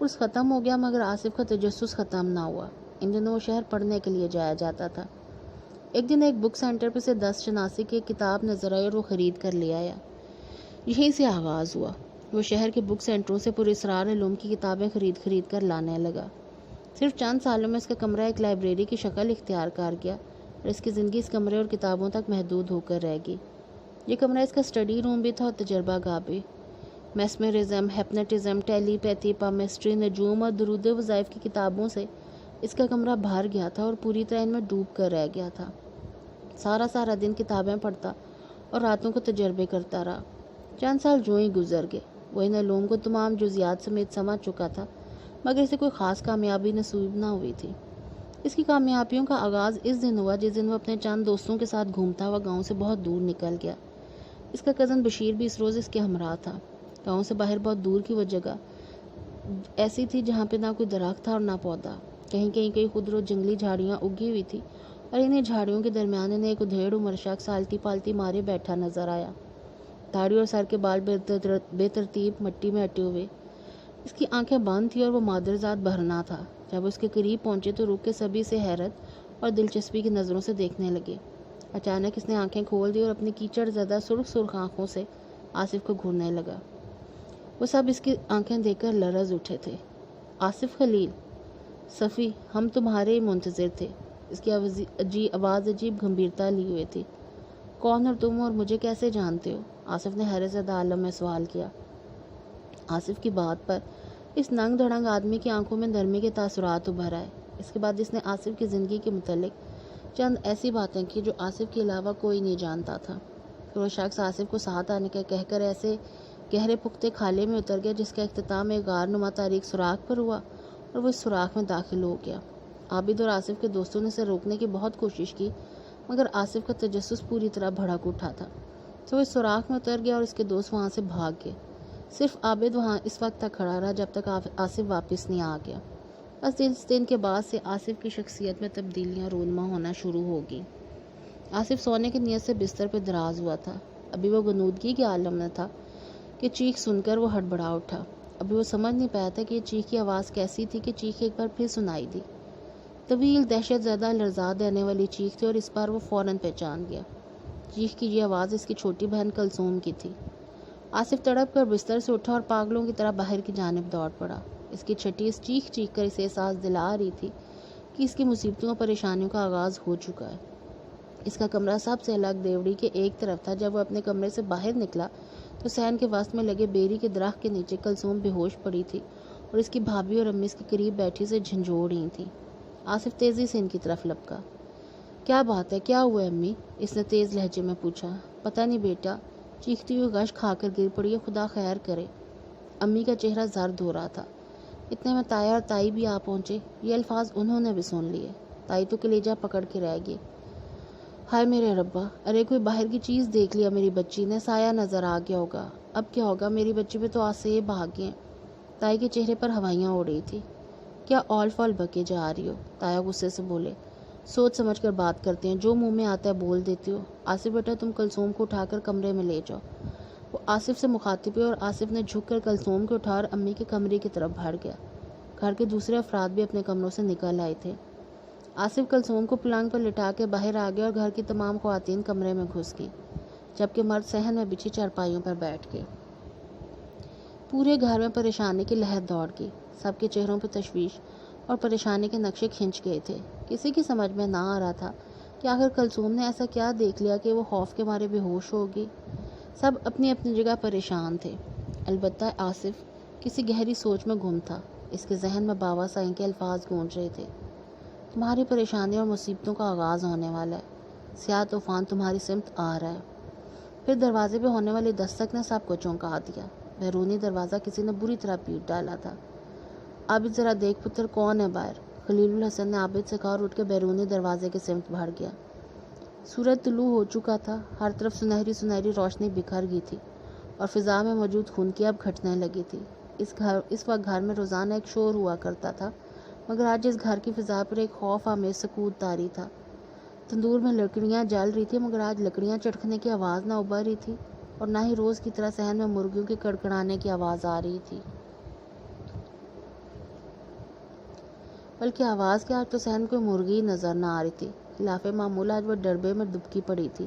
Course ختم ہو گیا مگر آصف کا تجسس ختم نہ ہوا۔ ان دنوں وہ شہر پڑھنے کے لیے جایا جاتا تھا۔ ایک دن ایک بک سینٹر پہ سے 10 شناسی کی کتاب نظر آئی اور وہ خرید کر لے آیا۔ یہیں سے آغاز ہوا۔ وہ شہر کے بک سینٹروں سے پراسرار علوم کی کتابیں خرید کر لانے لگا۔ صرف چند سالوں میں اس کا کمرہ ایک لائبریری کی شکل اختیار کر گیا اور اس کی زندگی اس کمرے اور کتابوں تک محدود ہو کر رہ گئی۔ یہ کمرہ اس کا اسٹڈی روم بھی تھا اور تجربہ گاہ بھی۔ میسمرزم، ہیپنوٹزم، ٹیلی پیتھی، پامسٹری، نجوم اور درود وظائف کی کتابوں سے اس کا کمرہ بھر گیا تھا اور پوری طرح ان میں ڈوب کر رہ گیا تھا۔ سارا دن کتابیں پڑھتا اور راتوں کو تجربے کرتا رہا۔ چند سال جو ہی گزر گئے۔ وہ ان علوم کو تمام جزیات سمیت سمجھ چکا تھا مگر اسے کوئی خاص کامیابی نصیب نہ ہوئی تھی۔ اس کی کامیابیوں کا آغاز اس دن ہوا جس دن وہ اپنے چند دوستوں کے ساتھ گھومتا ہوا گاؤں سے بہت دور نکل گیا۔ اس کا کزن بشیر بھی اس روز اس کے ہمراہ تھا۔ گاؤں سے باہر بہت دور کی وہ جگہ ایسی تھی جہاں پہ نہ کوئی درخت تھا اور نہ پودا۔ کہیں خودرو جنگلی جھاڑیاں اگی ہوئی تھی اور انہیں جھاڑیوں کے درمیان انہیں ایک ادھیڑ عمر شخص آلتی پالتی مارے بیٹھا نظر آیا۔ داڑھی اور سر کے بال بے ترتیب مٹی میں اٹے ہوئے۔ اس کی آنکھیں بند تھی اور وہ مادرزاد بھرنا تھا۔ جب اس کے قریب پہنچے تو رک کے سبھی سے حیرت اور دلچسپی کی نظروں سے دیکھنے لگے۔ اچانک اس نے آنکھیں کھول دی اور اپنی کیچڑ زدہ سرخ آنکھوں سے آصف کو گھورنے لگا۔ وہ سب اس کی آنکھیں دیکھ کر لرز اٹھے تھے۔ آصف خلیل، صفی، ہم تمہارے ہی منتظر تھے۔ اس کی آواز عجیب گمبھیرتا لی ہوئی تھی۔ کون اور تم اور مجھے کیسے جانتے ہو؟ آصف نے حیرت زدہ عالم میں سوال کیا۔ آصف کی بات پر اس ننگ دھڑنگ آدمی کی آنکھوں میں نرمی کے تاثرات ابھر آئے۔ اس کے بعد اس نے آصف کی زندگی کے متعلق چند ایسی باتیں کی جو آصف کے علاوہ کوئی نہیں جانتا تھا۔ پھر وہ شخص آصف کو ساتھ آنے کا کہہ کر ایسے گہرے پختے کھالے میں اتر گیا جس کا اختتام ایک غار نما تاریک سوراخ پر ہوا اور وہ اس سوراخ میں داخل ہو گیا۔ عابد اور آصف کے دوستوں نے اسے روکنے کی بہت کوشش کی مگر آصف کا تجسس پوری طرح بھڑک اٹھا تھا، تو وہ اس سوراخ میں اتر گیا اور اس کے دوست وہاں سے بھاگ گئے۔ صرف عابد وہاں اس وقت تک کھڑا رہا جب تک آصف واپس نہیں آ گیا۔ بس اس دن کے بعد سے آصف کی شخصیت میں تبدیلیاں رونما ہونا شروع ہو گئی۔ آصف سونے کی نیت سے بستر پہ دراز ہوا تھا۔ ابھی وہ غنودگی کے عالم میں تھا کہ چیخ سن کر وہ ہڑبڑا اٹھا۔ ابھی وہ سمجھ نہیں پایا تھا کہ یہ چیخ کی آواز کیسی تھی کہ چیخ ایک بار پھر سنائی دی۔ طویل، دہشت زدہ، لرزا دینے والی چیخ تھی اور اس بار وہ فوراً پہچان گیا۔ چیخ کی یہ آواز اس کی چھوٹی بہن کلثوم کی تھی۔ آصف تڑپ کر بستر سے اٹھا اور پاگلوں کی طرح باہر کی جانب دوڑ پڑا۔ اس کی چھٹی اس چیخ کر اسے احساس دلا رہی تھی کہ اس کی مصیبتوں اور پریشانیوں کا آغاز ہو چکا ہے۔ اس کا کمرہ سب سے الگ دیوڑی کے ایک طرف تھا۔ جب وہ اپنے کمرے سے باہر نکلا تو صحن کے وسط میں لگے بیری کے درخت کے نیچے کلثوم بے ہوش پڑی تھی اور اس کی بھابھی اور امی اس کے قریب بیٹھی سے جھنجھوڑ رہی تھیں۔ آصف تیزی سے ان کی طرف لپکا۔ کیا بات ہے، کیا ہوا امی؟ اس نے تیز لہجے میں پوچھا۔ پتہ نہیں بیٹا، چیختی ہوئی غش کھا کر گر پڑی ہے، خدا خیر کرے۔ امی کا چہرہ زرد ہو رہا تھا۔ اتنے میں تایا اور تائی بھی آ پہنچے۔ یہ الفاظ انہوں نے بھی سن لیے۔ تائی تو کلیجہ پکڑ کے رہ گئی۔ ہائے میرے ربا، ارے کوئی باہر کی چیز دیکھ لیا میری بچی نے، سایہ نظر آ گیا ہوگا۔ اب کیا ہوگا، میری بچی پہ تو آسے بھاگ گئے۔ تائی کے چہرے پر ہوائیاں اڑ رہی تھی۔ کیا اول فول بکے جا رہی ہو؟ تایا غصے سے بولے۔ سوچ سمجھ کر بات کرتے ہیں، جو منہ میں آتا ہے بول دیتی ہو۔ آصف بیٹا، تم کلثوم کو اٹھا کر کمرے میں لے جاؤ۔ وہ آصف سے مخاطب ہوئی اور آصف نے جھک کر کلثوم کو اٹھا اور امی کے کمرے کی طرف بڑھ گیا۔ گھر کے دوسرے افراد بھی اپنے کمروں سے نکل آئے تھے۔ آصف کلثوم کو پلنگ پر لٹا کے باہر آ گیا اور گھر کی تمام خواتین کمرے میں گھس گئیں جبکہ مرد صحن میں بچھی چارپائیوں پر بیٹھ گئے۔ پورے گھر میں پریشانی کی لہر دوڑ گئی۔ سب کے چہروں پہ تشویش اور پریشانی کے نقشے کھنچ گئے تھے۔ کسی کی سمجھ میں نہ آ رہا تھا کہ آخر کلثوم نے ایسا کیا دیکھ لیا کہ وہ خوف کے مارے بے ہوش ہو گئی۔ سب اپنی اپنی جگہ پریشان تھے، البتہ آصف کسی گہری سوچ میں گم تھا۔ اس کے ذہن میں باوا سائی کے الفاظ گونج رہے تھے۔ تمہاری پریشانی اور مصیبتوں کا آغاز ہونے والا ہے۔ سیاہ طوفان تمہاری سمت آ رہا ہے۔ پھر دروازے پہ ہونے والی دستک نے سب کو چونکا دیا۔ بیرونی دروازہ کسی نے بری طرح پیٹ ڈالا تھا۔ عابد ذرا دیکھ پتر، کون ہے باہر؟ خلیل الحسن نے عابد سے کہا اور اٹھ کے بیرونی دروازے کی سمت بڑھ گیا۔ سورج طلوع ہو چکا تھا۔ ہر طرف سنہری سنہری روشنی بکھر گئی تھی اور فضا میں موجود خنکی اب گھٹنے لگی تھی۔ اس وقت گھر میں روزانہ ایک شور ہوا کرتا تھا مگر آج اس گھر کی فضا پر ایک خوف آمیز سکوت طاری تھا۔ تندور میں لکڑیاں جل رہی تھیں مگر آج لکڑیاں چٹکنے کی آواز نہ ابھر رہی تھی اور نہ ہی روز کی طرح صحن میں مرغیوں کے کڑکڑانے کی آواز آ رہی تھی۔ بلکہ آواز کے آج تو صحن کوئی مرغی نظر نہ آ رہی تھی۔ خلاف معمول آج وہ ڈربے میں ڈبکی پڑی تھی۔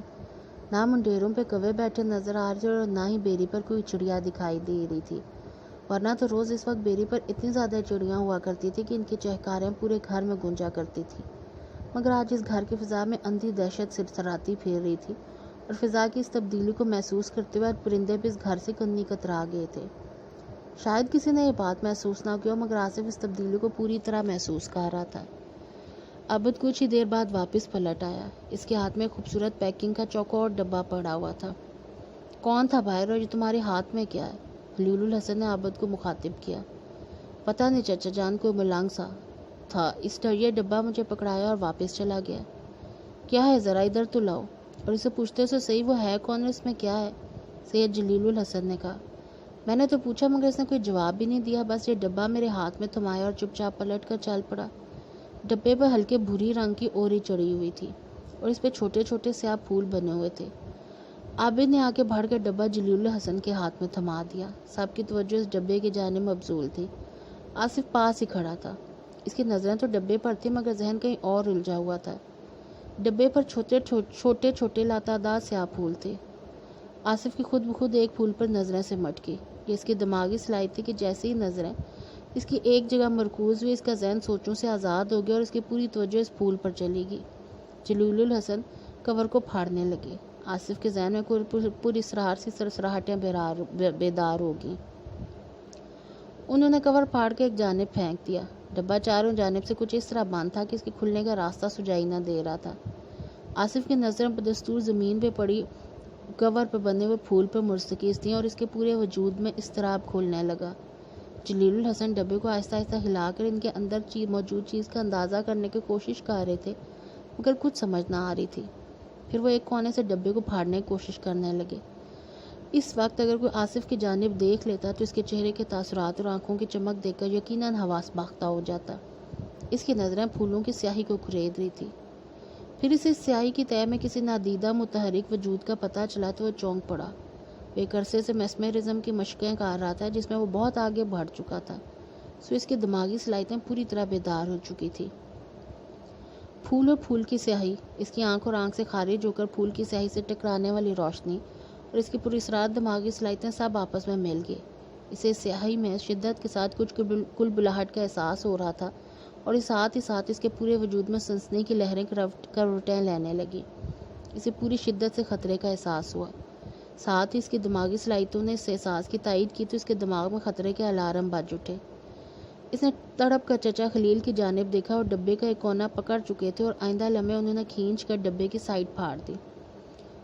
نہ منڈیروں پہ کوے بیٹھے نظر آ رہے تھے اور نہ ہی بیری پر کوئی چڑیا دکھائی دے رہی تھی، ورنہ تو روز اس وقت بیری پر اتنی زیادہ چڑیاں ہوا کرتی تھی کہ ان کی چہکاریں پورے گھر میں گونجا کرتی تھی، مگر آج اس گھر کی فضا میں اندھی دہشت سرسراتی پھیر رہی تھی، اور فضا کی اس تبدیلی کو محسوس کرتے ہوئے آج پرندے بھی اس گھر سے کنی کترا گئے تھے۔ شاید کسی نے یہ بات محسوس نہ کی ہو، مگر آصف اس تبدیلی کو پوری طرح محسوس کر رہا تھا۔ عابد کچھ ہی دیر بعد واپس پلٹ آیا۔ اس کے ہاتھ میں خوبصورت پیکنگ کا چوکور ڈبہ پڑا ہوا تھا۔ کون تھا باہر، اور یہ تمہارے ہاتھ میں کیا ہے؟ خلیل الحسن نے عابد کو مخاطب کیا۔ پتہ نہیں چچا جان، کوئی ملنگ سا تھا، اس یہ ڈبہ مجھے پکڑایا اور واپس چلا گیا۔ کیا ہے، ذرا ادھر تو لاؤ۔ اور اسے پوچھتے سے صحیح وہ ہے کون اور اس میں کیا ہے؟ سید جلیل الحسن نے کہا۔ میں نے تو پوچھا مگر اس نے کوئی جواب بھی نہیں دیا، بس یہ ڈبہ میرے ہاتھ میں تھمایا اور چپ چاپ پلٹ کر چل پڑا۔ ڈبے پر ہلکے بھوری رنگ کی اوری چڑھی ہوئی تھی اور اس پہ چھوٹے چھوٹے سیاہ پھول بنے ہوئے تھے۔ عابد نے آگے بڑھ کر ڈبہ جلیل الحسن کے ہاتھ میں تھما دیا۔ سب کی توجہ اس ڈبے کی جانب مبذول تھی۔ آصف پاس ہی کھڑا تھا۔ اس کی نظریں تو ڈبے پر تھی مگر ذہن کہیں اور الجھا ہوا تھا۔ ڈبے پر چھوٹے چھوٹے لاتعداد سیاہ پھول تھے۔ آصف کی خود بخود ایک پھول پر نظریں سمٹ گئی۔ یہ اس کی دماغی صلاحیت تھی کہ جیسے ہی نظریں اس کی ایک جگہ مرکوز ہوئی، اس کا ذہن سوچوں سے آزاد ہو گیا اور اس کی پوری توجہ اس پھول پر چلی گئی۔ جلیل الحسن کور کو پھاڑنے لگے۔ آصف کے ذہن میں پوری اسرار سی سرسراہٹیں بیدار ہو گئیں۔ انہوں نے کور پھاڑ کے ایک جانب پھینک دیا۔ ڈبہ چاروں جانب سے کچھ اس طرح بند تھا کہ اس کے کھلنے کا راستہ سجائی نہ دے رہا تھا۔ آصف کی نظریں بدستور زمین پہ پڑی کور پہ بنے ہوئے پھول پر مرتکز تھیں اور اس کے پورے وجود میں اضطراب کھولنے لگا۔ جلیل الحسن ڈبے کو آہستہ آہستہ ہلا کر ان کے اندر موجود چیز کا اندازہ کرنے کی کوشش کر رہے تھے، مگر کچھ سمجھ نہ آ رہی تھی۔ پھر وہ ایک کونے سے ڈبے کو پھاڑنے کی کوشش کرنے لگے۔ اس وقت اگر کوئی آصف کی جانب دیکھ لیتا تو اس کے چہرے کے تاثرات اور آنکھوں کی چمک دیکھ کر یقیناً حواس باختہ ہو جاتا۔ اس کی نظریں پھولوں کی سیاہی کو کھرید رہی تھی۔ پھر اسے سیاہی کی تہہ میں کسی نادیدہ متحرک وجود کا پتہ چلا تو وہ چونک پڑا۔ وہ ایک عرصے سے میسمرزم کی مشقیں کر رہا تھا جس میں وہ بہت آگے بڑھ چکا تھا، سو اس کی دماغی صلاحیتیں پوری طرح بیدار ہو چکی تھی۔ پھول اور پھول کی سیاہی، اس کی آنکھ اور آنکھ سے خارج ہو کر پھول کی سیاہی سے ٹکرانے والی روشنی اور اس کی پوری اسرار دماغی صلاحیتیں سب آپس میں مل گئے۔ اسے سیاہی میں شدت کے ساتھ کچھ کل بلاہٹ کا احساس ہو رہا تھا اور ساتھ ہی ساتھ اس کے پورے وجود میں سنسنی کی لہریں کروٹیں لینے لگیں۔ اسے پوری شدت سے خطرے کا احساس ہوا۔ ساتھ ہی اس کی دماغی صلاحیتوں نے اس احساس کی تائید کی تو اس کے دماغ میں خطرے کے الارم بج اٹھے۔ اس نے تڑپ کر چچا خلیل کی جانب دیکھا اور ڈبے کا ایک کونا پکڑ چکے تھے اور آئندہ لمحے انہوں نے کھینچ کر ڈبے کی سائڈ پھاڑ دی۔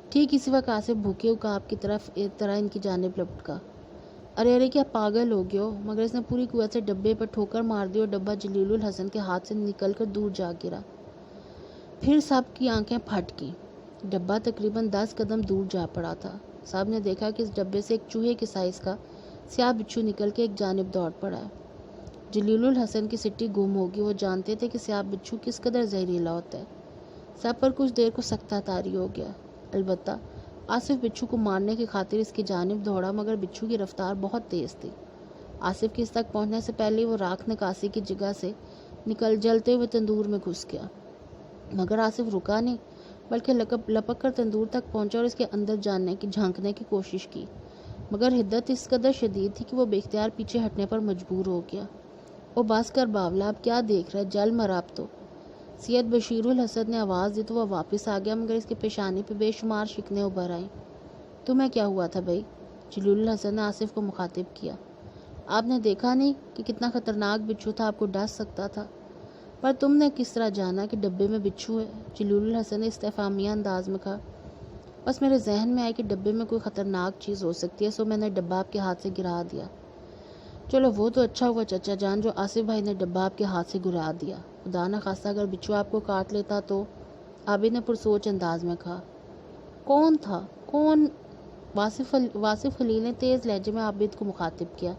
ٹھیک اسی وقت آصف بھوکے عقاب کی طرح ان کی جانب لپکا۔ ارے کیا پاگل ہو گئے ہو؟ مگر اس نے پوری قوت سے ڈبے پر ٹھوکر مار دی اور ڈبہ جلیل الحسن کے ہاتھ سے نکل کر دور جا گرا۔ پھر سب کی آنکھیں پھٹ گئیں۔ ڈبہ تقریباً 10 قدم دور جا پڑا تھا۔ سب نے دیکھا کہ اس ڈبے سے ایک چوہے کے سائز کا سیاہ بچھو نکل کے ایک جانب دوڑ پڑا ہے۔ جلیل الحسن کی سٹی گم ہوگی۔ وہ جانتے تھے کہ سیاہ بچھو کس قدر زہریلا ہوتا ہے۔ سب پر کچھ دیر کو سکتہ طاری ہو گیا۔ البتہ آصف بچھو کو مارنے کی خاطر اس کی جانب دوڑا، مگر بچھو کی رفتار بہت تیز تھی۔ آصف کے اس تک پہنچنے سے پہلے وہ راکھ نکاسی کی جگہ سے نکل جلتے ہوئے تندور میں گھس گیا، مگر آصف رکا نہیں بلکہ لپک کر تندور تک پہنچا اور اس کے اندر جھانکنے کی کوشش کی، مگر حدت اس قدر شدید تھی کہ وہ بے اختیار پیچھے ہٹنے پر مجبور ہو گیا۔ او بس کر باولا، اب کیا دیکھ رہا ہے، جل مرا اب تو۔ سید بشیر الحسن نے آواز دی تو وہ واپس آ گیا، مگر اس کی پیشانی پہ بے شمار شکنیں ابھر آئیں۔ تمہیں کیا ہوا تھا بھائی؟ جلیل الحسن نے آصف کو مخاطب کیا۔ آپ نے دیکھا نہیں کہ کتنا خطرناک بچھو تھا، آپ کو ڈس سکتا تھا؟ پر تم نے کس طرح جانا کہ ڈبے میں بچھو ہے؟ جلیل الحسن نے استفہامیہ انداز میں کہا۔ بس میرے ذہن میں آیا کہ ڈبے میں کوئی خطرناک چیز ہو سکتی ہے، سو میں نے ڈبہ آپ کے ہاتھ سے گرا دیا۔ چلو وہ تو اچھا ہوا چچا جان جو آصف بھائی نے ڈبہ آپ کے ہاتھ سے گرا دیا، خدا نہ خواستہ اگر بچھو آپ کو کاٹ لیتا تو؟ عابد نے پرسوچ انداز میں کہا۔ کون تھا؟ کون؟ واصف خلیل نے تیز لہجے میں عابد کو مخاطب کیا۔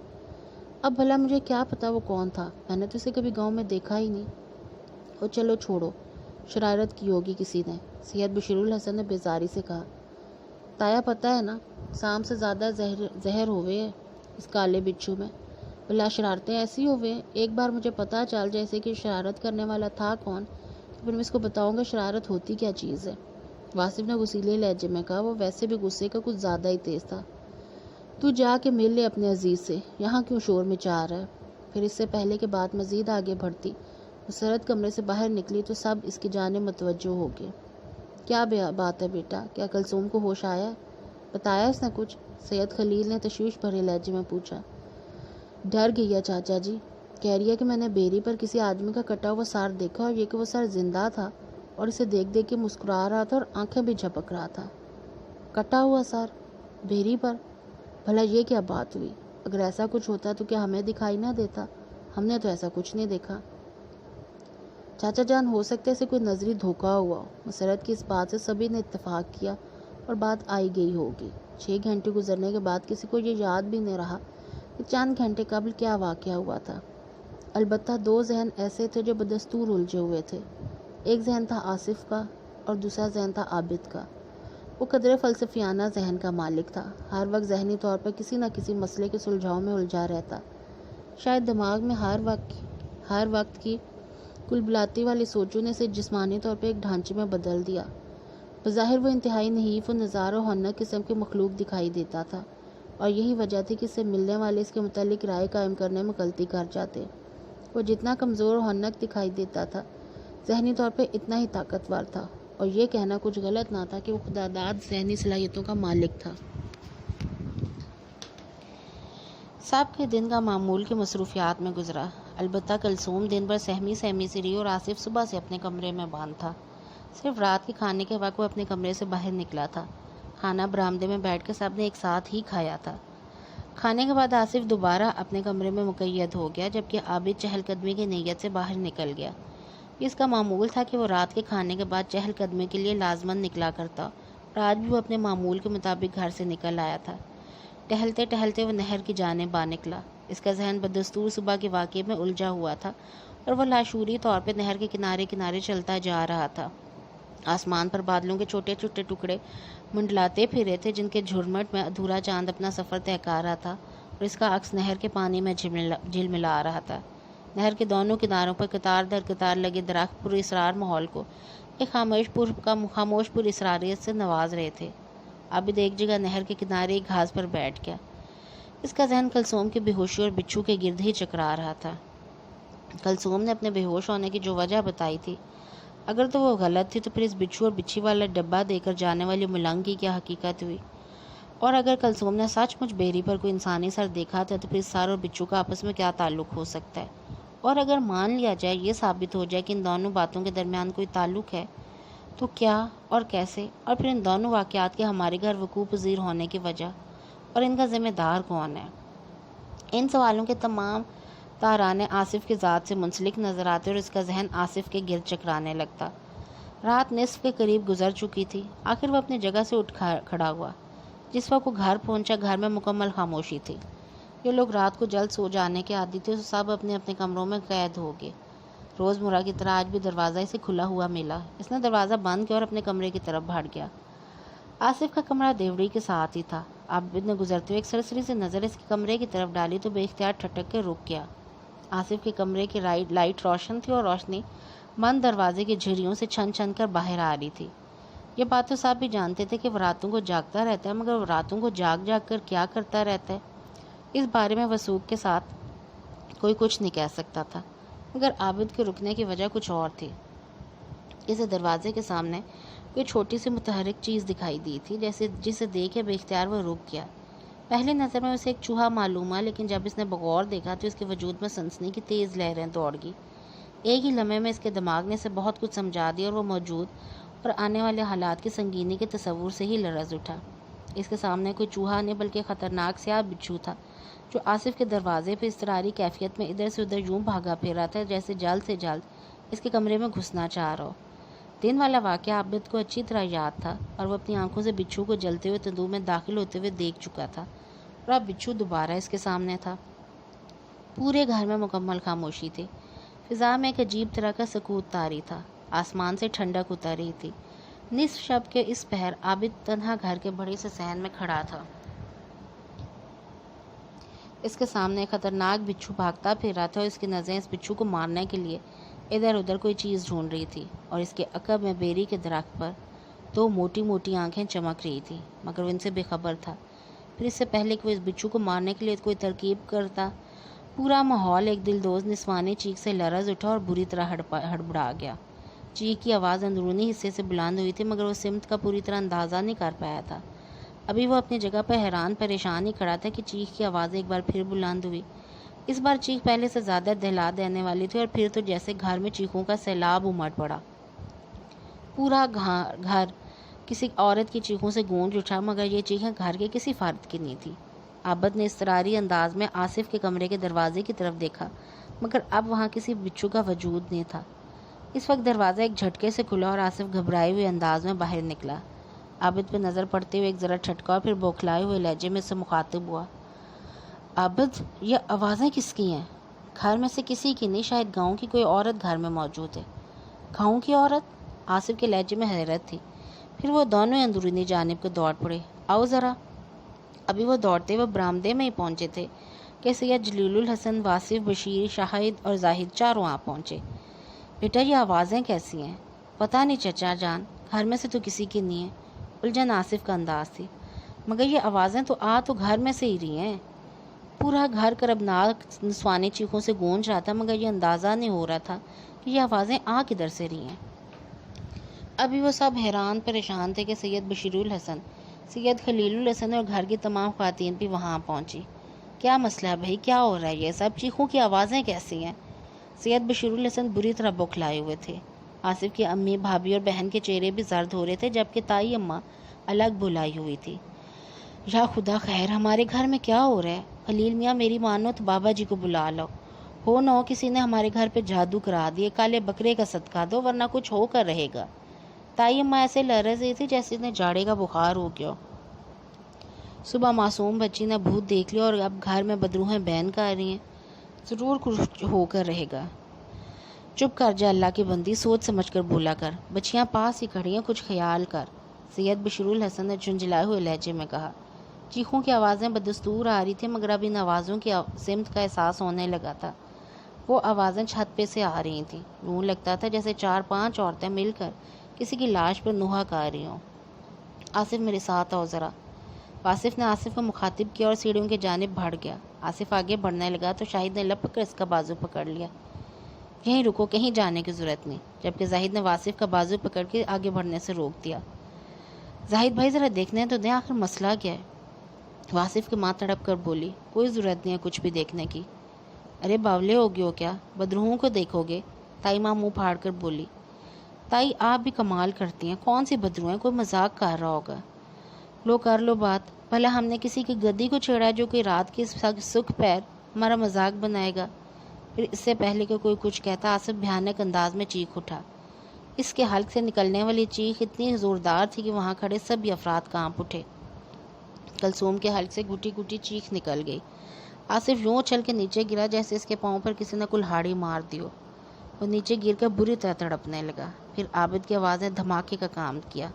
اب بھلا مجھے کیا پتا وہ کون تھا، میں نے تو اسے کبھی گاؤں میں دیکھا ہی نہیں۔ او چلو چھوڑو، شرارت کی ہوگی کسی نے، سید بشیر الحسن نے بیزاری سے کہا۔ تایا پتہ ہے نا، سام سے زیادہ زہر ہوئے ہے اس کالے بچھو میں۔ بلا شرارتیں ایسی ہوئے، ایک بار مجھے پتہ چل جیسے کہ شرارت کرنے والا تھا کون تو پھر میں اس کو بتاؤں گا شرارت ہوتی کیا چیز ہے۔ واصف نے غصیلے لہجے میں کہا، وہ ویسے بھی غصے کا کچھ زیادہ ہی تیز تھا۔ تو جا کے مل لے اپنے عزیز سے، یہاں کیوں شور مچا رہا ہے؟ پھر اس سے پہلے کہ بات مزید آگے بڑھتی مسرت کمرے سے باہر نکلی تو سب اس کی جانب متوجہ ہو گئے۔ کیا بات ہے بیٹا، کیا کلثوم کو ہوش آیا ہے؟ بتایا اس نے کچھ؟ سید خلیل نے تشویش بھرے لہجے میں پوچھا۔ ڈر گئی ہے چاچا جی، کہہ رہی ہے کہ میں نے بیری پر کسی آدمی کا کٹا ہوا سر دیکھا اور یہ کہ وہ سر زندہ تھا اور اسے دیکھ دیکھ کے مسکرا رہا تھا اور آنکھیں بھی جھپک رہا تھا۔ کٹا ہوا سر بیری پر؟ بھلا یہ کیا بات ہوئی؟ اگر ایسا کچھ ہوتا تو کیا ہمیں دکھائی نہ دیتا؟ ہم نے تو ایسا کچھ نہیں دیکھا۔ چاچا جان، ہو سکتا ہے اسے کوئی نظری دھوکہ ہوا ہو۔ مسرت کی اس بات سے سبھی نے اتفاق کیا اور بات آئی گئی ہوگی۔ 6 گھنٹے گزرنے کے بعد کسی کو یہ یاد بھی نہیں رہا کہ چند گھنٹے قبل کیا واقعہ ہوا تھا۔ البتہ 2 ذہن ایسے تھے جو بدستور الجھے ہوئے تھے۔ ایک ذہن تھا آصف کا اور دوسرا ذہن تھا عابد کا۔ وہ قدرے فلسفیانہ ذہن کا مالک تھا، ہر وقت ذہنی طور پر کسی نہ کسی مسئلے کے سلجھاؤ میں الجھا رہتا۔ شاید دماغ میں ہر وقت کی کل بلاتی والی سوچوں نے اسے جسمانی طور پر ایک ڈھانچے میں بدل دیا۔ بظاہر وہ انتہائی نحیف و نزار و حنک قسم کے مخلوق دکھائی دیتا تھا، اور یہی وجہ تھی کہ اس سے ملنے والے اس کے متعلق رائے قائم کرنے میں غلطی کر جاتے۔ وہ جتنا کمزور و حنک دکھائی دیتا تھا، ذہنی طور پر اتنا ہی طاقتور تھا، اور یہ کہنا کچھ غلط نہ تھا کہ وہ خداداد ذہنی صلاحیتوں کا مالک تھا۔ سب کے دن کا معمول کی مصروفیات میں گزرا، البتہ کلثوم دن بھر سہمی سی رہی اور آصف صبح سے اپنے کمرے میں بند تھا۔ صرف رات کے کھانے کے وقت وہ اپنے کمرے سے باہر نکلا تھا۔ کھانا برآمدے میں بیٹھ کر سب نے ایک ساتھ ہی کھایا تھا۔ کھانے کے بعد آصف دوبارہ اپنے کمرے میں مقید ہو گیا، جبکہ عابد چہل قدمی کی نیت سے باہر نکل گیا۔ اس کا معمول تھا کہ وہ رات کے کھانے کے بعد چہل قدمی کے لیے لازماً نکلا کرتا، اور آج بھی وہ اپنے معمول کے مطابق گھر سے نکل آیا تھا۔ ٹہلتے ٹہلتے وہ نہر کی جانب آ نکلا۔ اس کا ذہن بدستور صبح کے واقعے میں الجھا ہوا تھا، اور وہ لاشعوری طور پہ نہر کے کنارے کنارے چلتا جا رہا تھا۔ آسمان پر بادلوں کے چھوٹے چھوٹے ٹکڑے منڈلاتے پھرے تھے، جن کے جھرمٹ میں ادھورا چاند اپنا سفر طے کر رہا تھا، اور اس کا عکس نہر کے پانی میں جھلملا رہا تھا۔ نہر کے دونوں کناروں پر قطار در قطار لگے درخت پر اسرار ماحول کو ایک خاموش پر اسراریت سے نواز رہے تھے۔ عابد ایک جگہ نہر کے کنارے ایک گھاس پر بیٹھ گیا۔ اس کا ذہن کلثوم کی بے ہوشی اور بچھو کے گرد ہی چکرا رہا تھا۔ کلثوم نے اپنے بے ہوش ہونے کی جو وجہ بتائی تھی، اگر تو وہ غلط تھی تو پھر اس بچھو اور بچھی والا ڈبہ دے کر جانے والی ملنگ کی کیا حقیقت ہوئی؟ اور اگر کلثوم نے سچ مچ بیری پر کوئی انسانی سر دیکھا تھا تو پھر اس سر اور بچھو کا آپس میں کیا تعلق ہو سکتا ہے؟ اور اگر مان لیا جائے، یہ ثابت ہو جائے کہ ان دونوں باتوں کے درمیان کوئی تعلق ہے، تو کیا اور کیسے؟ اور پھر ان دونوں واقعات کے ہمارے گھر وقوع پذیر ہونے کی وجہ اور ان کا ذمہ دار کون ہے؟ ان سوالوں کے تمام تارانے آصف کی ذات سے منسلک نظر آتے اور اس کا ذہن آصف کے گرد چکرانے لگتا۔ رات نصف کے قریب گزر چکی تھی۔ آخر وہ اپنی جگہ سے اٹھ کھڑا ہوا۔ جس وقت وہ گھر پہنچا، گھر میں مکمل خاموشی تھی۔ یہ لوگ رات کو جلد سو جانے کے عادی تھے، تو سب اپنے اپنے کمروں میں قید ہو گئے۔ روزمرہ کی طرح آج بھی دروازہ اسے کھلا ہوا ملا۔ اس نے دروازہ بند کیا اور اپنے کمرے کی طرف بڑھ گیا۔ آصف کا کمرہ دیوڑی کے ساتھ ہی تھا۔ عابد نے گزرتے ہوئے ایک سرسری سی نظر اس کے کمرے کی طرف ڈالی تو بے اختیار ٹھٹک کے رک گیا۔ آصف کے کمرے کی لائٹ روشن تھی اور روشنی بند دروازے کی جھریوں سے چھن چھن کر باہر آ رہی تھی۔ یہ بات تو سب بھی جانتے تھے کہ وہ راتوں کو جاگتا رہتا ہے، مگر وہ راتوں کو جاگ جاگ کر کیا کرتا رہتا ہے، اس بارے میں وثوق کے ساتھ کوئی کچھ نہیں کہہ سکتا تھا۔ مگر عابد کے رکنے کی وجہ کچھ اور تھی۔ اسے دروازے کے سامنے کوئی چھوٹی سی متحرک چیز دکھائی دی تھی، جسے دیکھے بے اختیار وہ رک گیا۔ پہلی نظر میں اسے ایک چوہا معلوم ہوا، لیکن جب اس نے بغور دیکھا تو اس کے وجود میں سنسنی کی تیز لہریں دوڑ گئی۔ ایک ہی لمحے میں اس کے دماغ نے اسے بہت کچھ سمجھا دیا اور وہ موجود اور آنے والے حالات کی سنگینی کے تصور سے ہی لرز اٹھا۔ اس کے سامنے کوئی چوہا نہیں بلکہ خطرناک سیاہ بچھو تھا، جو آصف کے دروازے پہ اضطراری کیفیت میں ادھر سے ادھر یوں بھاگا پھر رہا تھا جیسے جلد سے جلد اس کے کمرے میں گھسنا چاہ رہا ہو۔ دن والا واقعہ عابد کو اچھی طرح یاد تھا، اور وہ اپنی آنکھوں سے بچھو کو جلتے ہوئے تندور میں داخل ہوتے ہوئے دیکھ چکا تھا، اور اب بچھو دوبارہ اس کے سامنے تھا۔ پورے گھر میں مکمل خاموشی تھی۔ فضا میں ایک عجیب طرح کا سکوت طاری تھا۔ آسمان سے ٹھنڈک اتر رہی تھی۔ نصف شب کے اس پہر عابد تنہا گھر کے بڑے سے صحن میں کھڑا تھا۔ اس کے سامنے خطرناک بچھو بھاگتا پھر رہا تھا اور اس کی نظریں اس بچھو کو مارنے کے لیے ادھر ادھر کوئی چیز ڈھونڈ رہی تھی، اور اس کے عقب میں بیری کے درخت پر دو موٹی موٹی آنکھیں چمک رہی تھیں، مگر وہ ان سے بے خبر تھا۔ پھر اس سے پہلے کہ وہ اس بچھو کو مارنے کے لیے کوئی ترکیب کرتا، پورا ماحول ایک دلدوز نسوانی چیخ سے لرز اٹھا اور بری طرح ہڑبڑا گیا۔ چیخ کی آواز اندرونی حصے سے بلند ہوئی تھی، مگر وہ سمت کا پوری طرح اندازہ نہیں کر پایا تھا۔ ابھی وہ اپنی جگہ پر حیران پریشان ہی کھڑا تھا کہ چیخ کی آواز ایک بار پھر بلند ہوئی۔ اس بار چیخ پہلے سے زیادہ دہلا دینے والی تھی، اور پھر تو جیسے گھر میں چیخوں کا سیلاب امڑ پڑا۔ پورا گھر کسی عورت کی چیخوں سے گونج اٹھا، مگر یہ چیخیں گھر کے کسی فرد کی نہیں تھی۔ عابد نے اضطراری انداز میں آصف کے کمرے کے دروازے کی طرف دیکھا، مگر اب وہاں کسی بچھو کا وجود نہیں تھا۔ اس وقت دروازہ ایک جھٹکے سے کھلا اور آصف گھبرائے ہوئے انداز میں باہر نکلا۔ عابد پہ نظر پڑتے ہوئے ایک ذرا ٹھٹکا اور پھر بوکھلائے ہوئے لہجے میں سے مخاطب ہوا۔ عابد، یہ آوازیں کس کی ہیں؟ گھر میں سے کسی کی نہیں، شاید گاؤں کی کوئی عورت گھر میں موجود ہے۔ گاؤں کی عورت؟ آصف کے لہجے میں حیرت تھی۔ پھر وہ دونوں اندرونی جانب کو دوڑ پڑے۔ آؤ ذرا۔ ابھی وہ دوڑتے ہوئے برآمدے میں ہی پہنچے تھے کہ سید جلیل الحسن، واصف، بشیر، شاہد اور زاہد چاروں آ پہنچے۔ بیٹا، یہ آوازیں کیسی ہیں؟ پتہ نہیں چچا جان، گھر میں سے تو کسی کی نہیں ہے۔ الجھن آصف کا انداز تھی۔ مگر یہ آوازیں تو گھر میں سے ہی رہی ہیں۔ پورا گھر کربناک نسوانی چیخوں سے گونج رہا تھا، مگر یہ اندازہ نہیں ہو رہا تھا کہ یہ آوازیں کدھر سے رہی ہیں۔ ابھی وہ سب حیران پریشان تھے کہ سید بشیر الحسن، سید خلیل الحسن اور گھر کی تمام خواتین بھی وہاں پہنچی۔ کیا مسئلہ ہے بھائی، کیا ہو رہا ہے؟ یہ سب چیخوں کی آوازیں کیسی ہیں؟ سید بشیر الحسن بری طرح بوکھلائے ہوئے تھے۔ آصف کی امی، بھابھی اور بہن کے چہرے بھی زرد ہو رہے تھے، جبکہ تائی اماں الگ بلائی ہوئی تھی۔ یا خدا خیر، ہمارے گھر میں کیا ہو رہا ہے؟ خلیل میاں، میری مانو تو بابا جی کو بلا لو۔ ہو نہ ہو کسی نے ہمارے گھر پہ جادو کرا دیے، کالے بکرے کا صدقہ دو ورنہ کچھ ہو کر رہے گا۔ تائی اماں ایسے لرز رہی تھی جیسے انہیں جاڑے کا بخار ہو گیا۔ صبح معصوم بچی نے بھوت دیکھ لیا اور اب گھر میں بدروہیں بین کر رہی ہیں، ضرور کچھ ہو کر رہے گا۔ چپ کر جا اللہ کی بندی، سوچ سمجھ کر بولا کر، بچیاں پاس ہی کھڑی ہیں، کچھ خیال کر، سید بشیر الحسن نے جھنجھلائے ہوئے لہجے میں کہا۔ چیخوں کی آوازیں بدستور آ رہی تھیں، مگر اب ان آوازوں کی سمت کا احساس ہونے لگا تھا۔ وہ آوازیں چھت پہ سے آ رہی تھیں، یوں لگتا تھا جیسے 4-5 عورتیں مل کر کسی کی لاش پر نوحہ کر رہی ہوں۔ آصف، میرے ساتھ آؤ ذرا۔ واصف نے آصف کو مخاطب کیا اور سیڑھیوں کی جانب بڑھ گیا۔ آصف آگے بڑھنے لگا تو شاہد نے لپک کر اس کا بازو پکڑ لیا۔ یہیں رکو، کہیں جانے کی ضرورت نہیں، جبکہ زاہد نے واصف کا بازو پکڑ کے آگے بڑھنے سے روک دیا۔ زاہد بھائی، ذرا دیکھنے تو دیں، آخر مسئلہ کیا ہے؟ واصف کی ماں تڑپ کر بولی۔ کوئی ضرورت نہیں ہے کچھ بھی دیکھنے کی۔ ارے باولے ہو گئے ہو کیا؟ بدروہوں کو دیکھو گے؟ تائی ماں منہ پھاڑ کر بولی۔ تائی، آپ بھی کمال کرتی ہیں، کون سی بدروہیں؟ کوئی مذاق کر رہا ہوگا۔ لو کر لو بات، بھلا ہم نے کسی کی گدی کو چھیڑا جو کہ رات کی سکھ پیر ہمارا مذاق بنائے گا؟ پھر اس سے پہلے کہ کوئی کچھ کہتا، آصف بھیانک انداز میں چیخ اٹھا۔ اس کے حلق سے نکلنے والی چیخ اتنی زوردار تھی کہ وہاں کھڑے سبھی افراد کانپ اٹھے۔ کلثوم کے حلق سے گھٹی گھٹی چیخ نکل گئی۔ آصف یوں اچھل کے نیچے گرا جیسے اس کے پاؤں پر کسی نے کلہاڑی مار دی ہو۔ وہ نیچے گر کر بری طرح تڑپنے لگا۔ پھر عابد کی آواز نے دھماکے کا کام کیا۔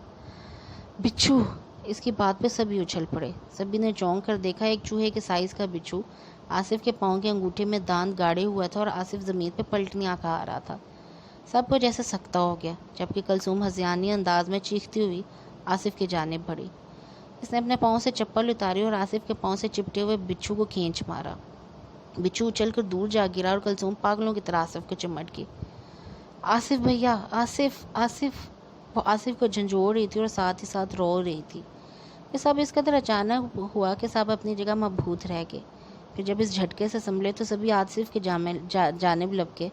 بچھو! اس کی بات پہ سبھی اچھل پڑے۔ سبھی نے چونک کر دیکھا، ایک چوہے کے سائز کا بچھو آصف کے پاؤں کے انگوٹھے میں دانت گاڑے ہوا تھا اور آصف زمین پہ پلٹنیاں کھا رہا تھا۔ سب کو جیسے سکتہ ہو گیا، جبکہ کلثوم ہذیانی انداز میں چیختی ہوئی آصف کی جانب بڑھی۔ اس نے اپنے پاؤں سے چپل اتاری اور آصف کے پاؤں سے چپٹے ہوئے بچھو کو کھینچ مارا۔ بچھو اچھل کر دور جا گرا اور کلثوم پاگلوں کی طرح آصف کو چمٹ گئی۔ آصف بھیا، آصف، آصف! وہ آصف کو جھنجھوڑ رہی تھی اور ساتھ ہی ساتھ رو رہی تھی۔ یہ سب اس قدر اچانک ہوا کہ سب اپنی جگہ مبہوت رہ گئے۔ پھر جب اس جھٹکے سے سنبھلے تو سبھی آصف کی جانب لپکے،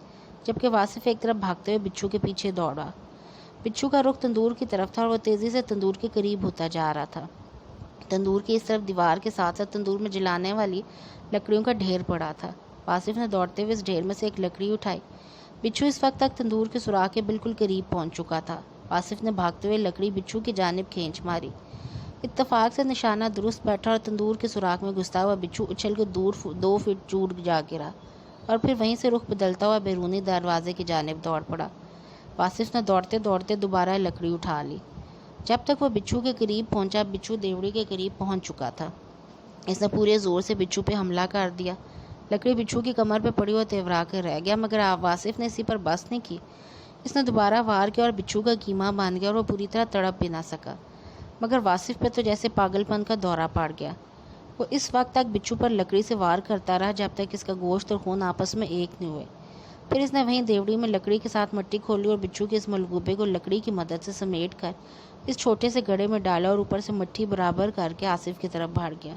جبکہ واصف ایک طرف بھاگتے ہوئے بچھو کے پیچھے دوڑا۔ بچھو کا رخ تندور کی طرف تھا اور وہ تیزی سے تندور کے قریب ہوتا جا رہا تھا۔ تندور کی اس طرف دیوار کے ساتھ ساتھ تندور میں جلانے والی لکڑیوں کا ڈھیر پڑا تھا۔ واصف نے دوڑتے ہوئے اس ڈھیر میں سے ایک لکڑی اٹھائی۔ بچھو اس وقت تک تندور کے سوراخ کے بالکل قریب پہنچ چکا تھا۔ واصف نے بھاگتے ہوئے لکڑی بچھو کی جانب کھینچ ماری۔ اتفاق سے نشانہ درست بیٹھا اور تندور کے سوراخ میں گھستا ہوا بچھو اچھل کے 2 فٹ دور جا گرا اور پھر وہیں سے رخ بدلتا ہوا بیرونی دروازے کی جانب دوڑ پڑا۔ واصف نے دوڑتے دوڑتے دوبارہ لکڑی اٹھا لی۔ جب تک وہ بچھو کے قریب پہنچا، بچھو دیوڑی کے قریب پہنچ چکا تھا۔ اس نے پورے زور سے بچھو پہ حملہ کر دیا۔ لکڑی بچھو کی کمر پہ پڑی اور تیورا کر رہ گیا، مگر واصف نے اسی پر بس نہیں کی۔ اس نے دوبارہ وار کیا اور بچھو کا کیما باندھ گیا اور وہ پوری طرح تڑپ بھی نہ سکا، مگر واصف پہ تو جیسے پاگل پن کا دورہ پڑ گیا۔ وہ اس وقت تک بچھو پر لکڑی سے وار کرتا رہا جب تک اس کا گوشت اور خون آپس میں ایک نہیں ہوئے۔ پھر اس نے وہیں دیوڑی میں لکڑی کے ساتھ مٹی کھولی اور بچھو کے اس ملغوبے کو لکڑی کی مدد سے سمیٹ کر اس چھوٹے سے گڑھے میں ڈالا اور اوپر سے مٹھی برابر کر کے آصف کی طرف بڑھ گیا۔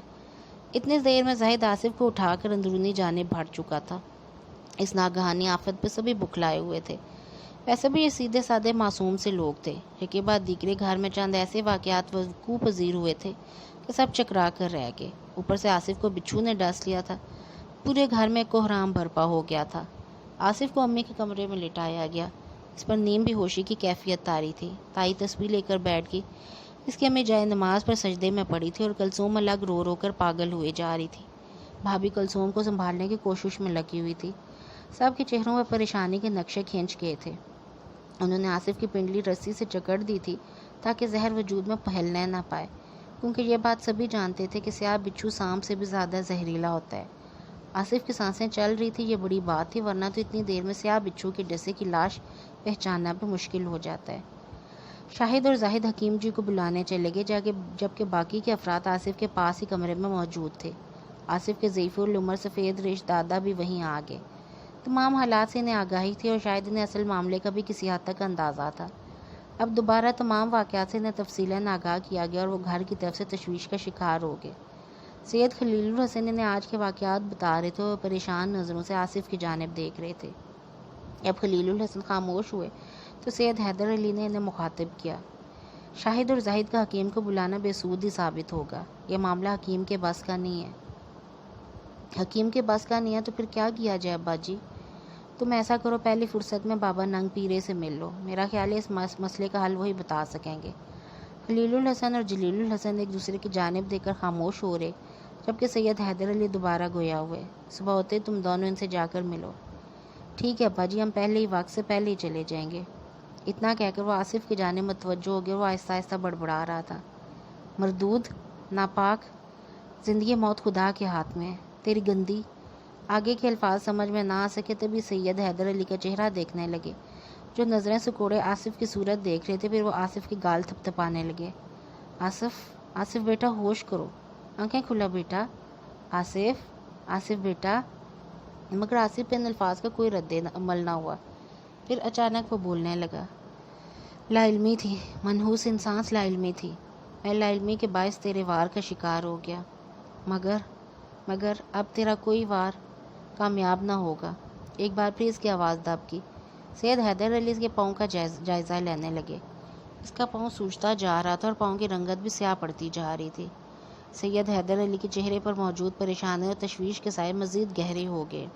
اتنی دیر میں زاہد آصف کو اٹھا کر اندرونی جانب بڑھ چکا تھا۔ اس ناگہانی آفت پہ سبھی بکھلائے ہوئے تھے۔ ویسے بھی یہ سیدھے سادے معصوم سے لوگ تھے۔ ایک کے بعد دیگرے گھر میں چند ایسے واقعات وقوع پذیر ہوئے تھے کہ سب چکرا کر رہ گئے۔ اوپر سے آصف کو بچھو نے ڈس لیا تھا۔ پورے گھر میں کوہرام برپا ہو گیا تھا۔ آصف کو امی کے کمرے میں لٹایا گیا۔ اس پر نیم بے ہوشی کی کیفیت طاری تھی۔ تائی تسبیح لے کر بیٹھ گئی۔ اس کی امی جائے نماز پر سجدے میں پڑی تھی اور کلثوم الگ رو رو کر پاگل ہوئے جا رہی تھی۔ بھابھی کلثوم کو سنبھالنے کی کوشش میں لگی ہوئی تھی۔ سب کے چہروں پر پریشانی کے نقشے کھینچ گئے تھے۔ انہوں نے آصف کی پنڈلی رسی سے جکڑ دی تھی تاکہ زہر وجود میں پھیلنے نہ پائے، کیونکہ یہ بات سبھی جانتے تھے کہ سیاہ بچھو سانپ سے بھی زیادہ زہریلا ہوتا ہے۔ آصف کی سانسیں چل رہی تھی، یہ بڑی بات تھی، ورنہ تو اتنی دیر میں سیاہ بچھو کے ڈسے کی لاش پہچاننا بھی مشکل ہو جاتا ہے۔ شاہد اور زاہد حکیم جی کو بلانے چلے گئے جبکہ باقی کے افراد آصف کے پاس ہی کمرے میں موجود تھے۔ آصف کے ضعیف العمر سفید ریش دادا بھی وہیں آ گئے۔ تمام حالات سے انہیں آگاہی تھی اور شاید انہیں اصل معاملے کا بھی کسی حد تک اندازہ تھا۔ اب دوبارہ تمام واقعات سے انہیں تفصیلاً آگاہ کیا گیا اور وہ گھر کی طرف سے تشویش کا شکار ہو گئے۔ سید خلیل الحسن انہیں آج کے واقعات بتا رہے تھے اور پریشان نظروں سے آصف کی جانب دیکھ رہے تھے۔ جب خلیل الحسن خاموش ہوئے تو سید حیدر علی نے انہیں مخاطب کیا۔ شاہد اور زاہد کا حکیم کو بلانا بے سود ہی ثابت ہوگا۔ یہ معاملہ حکیم کے بس کا نہیں ہے۔ حکیم کے بس کا نہیں ہے تو پھر کیا کیا جائے ابا جی؟ تم ایسا کرو، پہلی فرصت میں بابا ننگ پیرے سے مل لو۔ میرا خیال ہے اس مسئلے کا حل وہی بتا سکیں گے۔ خلیل الحسن اور جلیل الحسن ایک دوسرے کی جانب دیکھ کر خاموش ہو رہے، جبکہ سید حیدر علی دوبارہ گویا ہوئے۔ صبح ہوتے تم دونوں ان سے جا کر ملو۔ ٹھیک ہے ابا جی، ہم پہلے ہی وقت سے پہلے ہی چلے جائیں گے۔ اتنا کہہ کر وہ آصف کی جانب متوجہ ہو گیا۔ وہ آہستہ آہستہ بڑبڑا رہا تھا، مردود، ناپاک، زندگی موت خدا کے ہاتھ میں ہے، تیری گندی۔ آگے کے الفاظ سمجھ میں نہ آ سکے تبھی سید حیدر علی کا چہرہ دیکھنے لگے، جو نظریں سکوڑے آصف کی صورت دیکھ رہے تھے۔ پھر وہ آصف کی گال تھپ تھپانے لگے۔ آصف بیٹا ہوش کرو، آنکھیں کھلا بیٹا، آصف بیٹا۔ مگر آصف پہ ان الفاظ کا کوئی رد عمل نہ ہوا۔ پھر اچانک وہ بولنے لگا، لا علمی تھی، منحوس انسان لا علمی تھی۔ میں لا علمی کے باعث تیرے وار کا شکار ہو گیا، مگر اب تیرا کوئی وار کامیاب نہ ہوگا۔ ایک بار پھر اس کی آواز دب کی۔ سید حیدر علی اس کے پاؤں کا جائزہ لینے لگے۔ اس کا پاؤں سوجتا جا رہا تھا اور پاؤں کی رنگت بھی سیاہ پڑتی جا رہی تھی۔ سید حیدر علی کے چہرے پر موجود پریشانی اور تشویش کے سائے مزید گہرے ہو گئے۔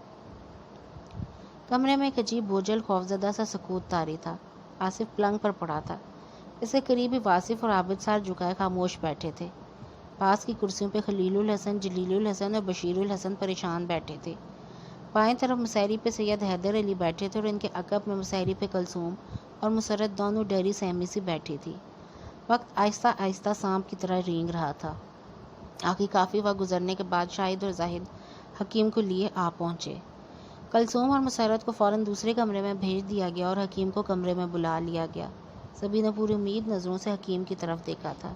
کمرے میں ایک عجیب بوجھل خوفزدہ سا سکوت طاری تھا۔ آصف پلنگ پر پڑا تھا۔ اس کے قریب ہی واصف اور عابد سر جھکائے خاموش بیٹھے تھے۔ پاس کی کرسیوں پہ خلیل الحسن، جلیل الحسن اور بشیر الحسن پریشان بیٹھے تھے۔ بائیں طرف مسہری پہ سید حیدر علی بیٹھے تھے اور ان کے عقب میں مسہری پہ کلثوم اور مسرت دونوں ڈری سہمی سی بیٹھی تھی۔ وقت آہستہ آہستہ سانپ کی طرح رینگ رہا تھا۔ آخری کافی وقت گزرنے کے بعد شاہد اور زاہد حکیم کو لیے آ پہنچے۔ کلثوم اور مسرت کو فوراً دوسرے کمرے میں بھیج دیا گیا اور حکیم کو کمرے میں بلا لیا گیا۔ سبھی نے پوری امید نظروں سے حکیم کی طرف دیکھا تھا۔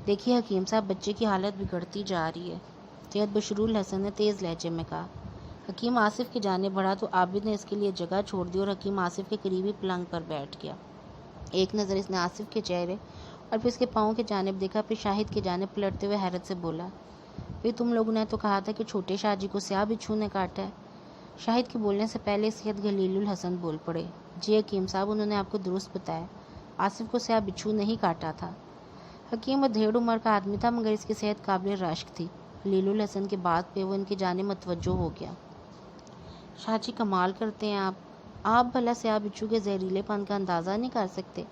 دیکھیے حکیم صاحب، بچے کی حالت بگڑتی جا رہی ہے، سید بشیر الحسن نے تیز لہجے میں کہا۔ حکیم آصف کی جانب بڑھا تو عابد نے اس کے لیے جگہ چھوڑ دی اور حکیم آصف کے قریبی پلنگ پر بیٹھ گیا۔ ایک نظر اس نے آصف کے چہرے اور پھر اس کے پاؤں کی جانب دیکھا، پھر شاہد کی جانب پلٹتے ہوئے حیرت سے بولا، پھر تم لوگوں نے تو کہا تھا کہ چھوٹے شاہ جی کو سیاہ بچھو نے کاٹا ہے۔ شاہد کے بولنے سے پہلے سید خلیل الحسن بول پڑے، جی حکیم صاحب، انہوں نے آپ کو درست بتایا، آصف کو سیاہ بچھو نہیں کاٹا تھا۔ حکیم ادھیڑ عمر کا آدمی تھا، مگر اس کی صحت قابل رشک تھی۔ خلیل الحسن کی بات پہ وہ ان کی جانب متوجہ ہو گیا۔ شاہ جی کمال کرتے ہیں آپ بھلا سیاہ بچھو کے زہریلے پن کا اندازہ نہیں کر سکتے؟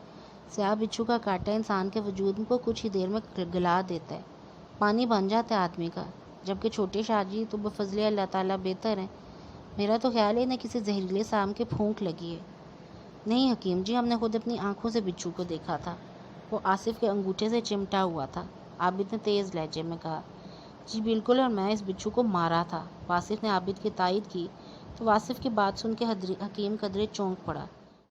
سیاہ بچھو کا کاٹا انسان کے وجود کو کچھ ہی دیر میں گلا دیتا ہے، پانی بن جاتا ہے آدمی کا، جبکہ چھوٹے شاہ جی تو بفضل اللہ تعالیٰ بہتر ہیں۔ میرا تو خیال ہے انہیں کسی زہریلے سانپ کے پھونک لگی ہے۔ نہیں حکیم جی، ہم نے خود اپنی آنکھوں سے بچھو کو دیکھا تھا، وہ آصف کے انگوٹھے سے چمٹا ہوا تھا، عابد نے تیز لہجے میں کہا۔ جی بالکل، اور میں اس بچھو کو مارا تھا۔ واصف نے عابد کی تائید کی تو واصف کی بات سن کے حکیم قدرے چونک پڑا۔